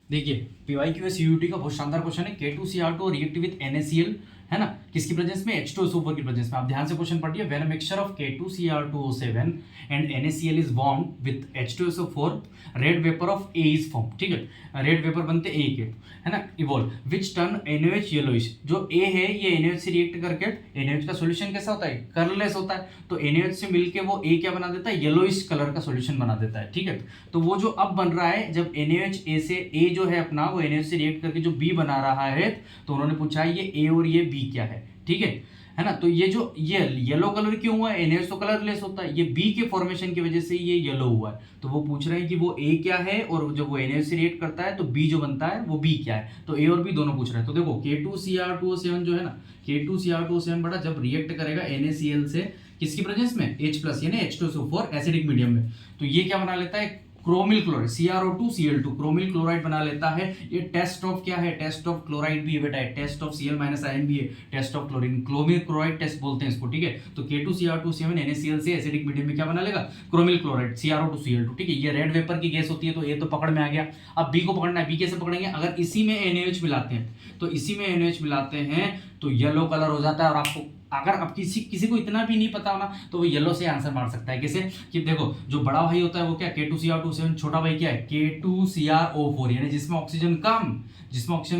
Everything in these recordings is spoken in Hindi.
देखिए PYQ CUT का बहुत शानदार क्वेश्चन है। K2Cr2 रिएक्ट विद NaCl, है ना, किसकी प्रेजेंस में, H2SO4 की प्रेजेंस में। आप ध्यान से क्वेश्चन पढ़िए। When a mixture of K2Cr2O7 and NaCl is bond with H2SO4 red vapour of A is form. ठीक है, रेड वेपर बनते A के, है ना, इवॉल्व विच टर्न NaOH येलोइश। जो A है ये NaOH से रिएक्ट करके, NaOH का सॉल्यूशन कैसा होता है, कलरलेस होता है, तो NaOH से मिलके वो A क्या बना देता है, येलोइश कलर का सॉल्यूशन बना देता है। ठीक है, तो वो जो अब बन रहा है, जब NaOH A से A जो है अपना, वो NaOH से रिएक्ट करके जो B बना रहा है, तो उन्होंने पूछा है ये A और ये B क्या है। ठीक है ना, तो ये जो ये येलो कलर क्यों हुआ है, NaOH तो कलरलेस होता है, ये B के फॉर्मेशन की वजह से ये येलो हुआ है। तो वो पूछ रहे हैं कि वो A क्या है, और जब वो NaOH से रिएक्ट करता है तो B जो बनता है वो B क्या है। तो A और B दोनों पूछ रहे हैं। तो देखो K2Cr2O7 जो है ना, K2Cr2O7 बड़ा जब रिएक्ट करेगा NaCl से, किसकी प्रेजेंस में, H+ यानी H2SO4 एसिडिक मीडियम में, तो ये क्या बना लेता है, chromyl chloride, CrO2Cl2 chromyl chloride बना लेता है। ये टेस्ट ऑफ क्या है, टेस्ट ऑफ क्लोराइड भी है बेटा, टेस्ट ऑफ Cl- आयन भी है, test of chlorine, chromyl chloride test बोलते हैं इसको। ठीक है, तो K2Cr2O7 NaCl से एसिडिक मीडियम में क्या बना लेगा, क्रोमिल क्लोराइड CrO2Cl2। ठीक है, ये रेड वेपर की गैस होती है, तो ये तो पकड़ में आ गया। अब B को पकड़ना है, B कैसे पकड़ेंगे, अगर इसी में NaOH मिलाते हैं, तो इसी में NaOH मिलाते हैं तो येलो कलर हो जाता है। और आपको अगर अब किसी को इतना भी नहीं पता होना, तो वो येलो से आंसर मार सकता है। कैसे, कि देखो जो बड़ा भाई होता है वो क्या, K2Cr2O7, छोटा भाई क्या है, K2Cr O4, यानी जिसमें ऑक्सीजन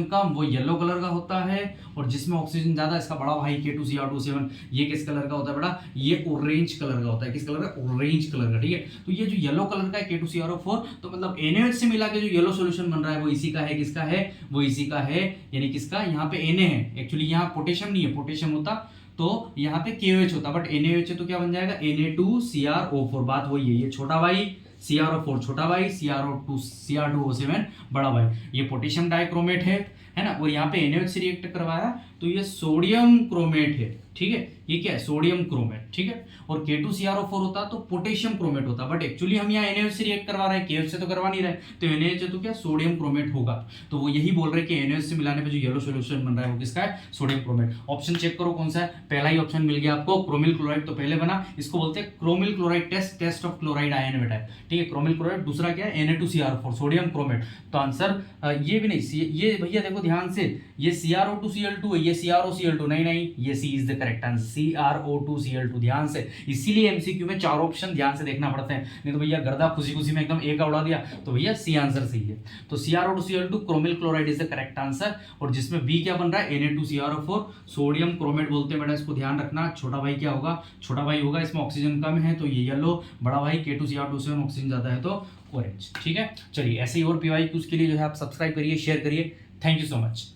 कम वो येलो कलर का होता है, और जिसमें ऑक्सीजन ज्यादा, इसका बड़ा भाई K2Cr2O7, ये किस कलर का होता है बेटा, ये ऑरेंज कलर का होता है। किस कलर का, ऑरेंज कलर का। ठीक है, तो ये जो येलो कलर का है K2Cr4, तो मतलब NaOH से मिला के जो येलो सॉल्यूशन बन रहा है वो इसी का है। किसका है, वो इसी का है, यानी किसका, यहाँ पे Na है, एक्चुअली यहाँ पोटेशियम नहीं है, पोटेशियम होता तो यहाँ पे KOH होता, बट NaOH है तो क्या बन जाएगा, Na2Cr4। बात वही है, ये छोटा भाई CrO4 छोटा भाई, Cr2O7 बड़ा भाई, ये पोटेशियम डाइक्रोमेट है ना, और यहाँ पे NaOH से रिएक्ट करवाया तो ये सोडियम क्रोमेट है। ठीक है, ये क्या है, सोडियम क्रोमेट। ठीक है, और K2Cr4 होता तो पोटेशियम क्रोमेट होता, बट एक्चुअली हम यहाँ NaOH से रिएक्ट करवा रहे हैं, KOH से तो करवा नहीं रहे, तो NaOH है तो क्या, सोडियम क्रोमेट होगा। तो वो यही बोल रहे हैं कि NaOH से मिलाने पे जो येलो सॉल्यूशन बन रहा है वो किसका है, सोडियम क्रोमेट। ऑप्शन चेक करो कौन सा है, पहला ही ऑप्शन मिल गया आपको, क्रोमिल क्लोराइड तो पहले बना, इसको बोलते हैं chromyl chloride test of chloride ion बेटा। ठीक है, क्रोमिल क्लोराइड, दूसरा क्या है, Na2Cr4 सोडियम क्रोमेट। तो आंसर ये भी नहीं, ये भैया देखो ध्यान से, ये CrO2Cl2 है, ये CrOCl2 नहीं, ये C is the correct answer, CrO2Cl2। ध्यान से, इसीलिए MCQ में 4 ऑप्शन ध्यान से देखना पड़ते हैं, नहीं तो भैया गर्दा खुशी में एकदम एक उड़ा दिया, तो भैया C आंसर सही है। तो CrO2Cl2 chromyl chloride is the correct answer, और जिसमें B क्या बन रहा है, Na2Cr4 सोडियम क्रोमेट बोलते हैं बेटा, इसको ध्यान रखना। छोटा भाई क्या होगा, छोटा भाई होगा, इसमें ऑक्सीजन कम है तो ये येलो, बड़ा भाई K2Cr2 ऑक्सीजन ज्यादा है तो ऑरेंज। ठीक है, चलिए ऐसे ही और PYQs के लिए जो है आप सब्सक्राइब करिए, शेयर करिए। Thank you so much.